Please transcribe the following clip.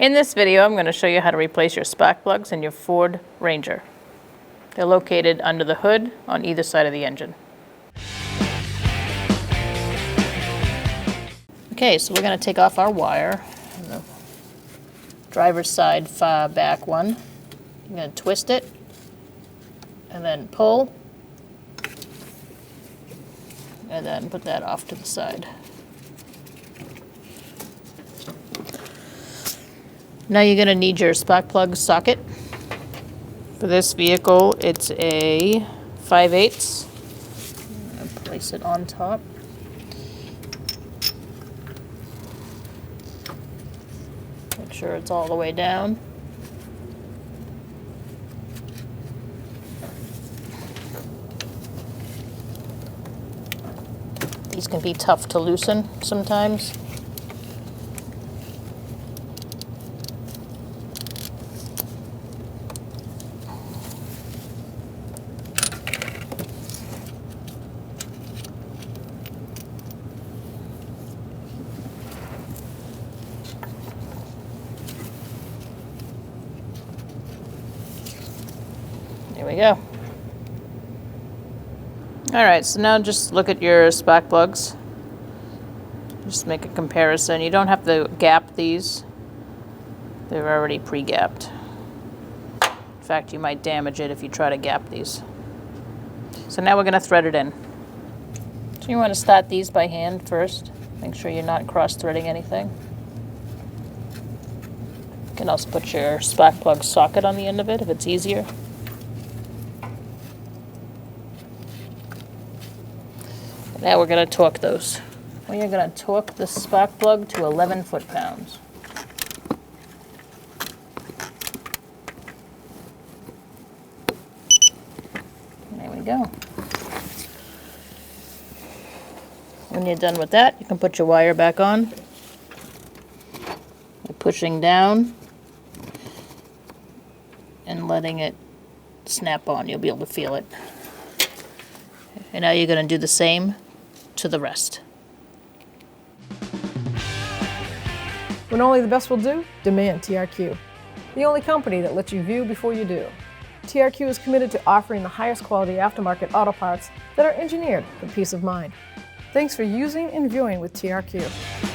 In this video, I'm going to show you how to replace your spark plugs in your Ford Ranger. They're located under the hood on either side of the engine. Okay, so we're going to take off our wire, the driver's side far back one. I'm going to twist it and then pull, and then put that off to the side. Now you're going to need your spark plug socket. For this vehicle, it's a 5/8. I'm going to place it on top. Make sure it's all the way down. These can be tough to loosen sometimes. There we go. All right, so now just look at your spark plugs. Just make a comparison. You don't have to gap these. They're already pre-gapped. In fact, you might damage it if you try to gap these. So now we're going to thread it in. So you want to start these by hand first. Make sure you're not cross-threading anything. You can also put your spark plug socket on the end of it if it's easier. Now we're going to torque those. We are going to torque the spark plug to 11 foot-pounds. There we go. When you're done with that, you can put your wire back on by pushing down and letting it snap on. You'll be able to feel it. And now you're going to do the same to the rest. When only the best will do, demand TRQ. The only company that lets you view before you do. TRQ is committed to offering the highest quality aftermarket auto parts that are engineered for peace of mind. Thanks for using and viewing with TRQ.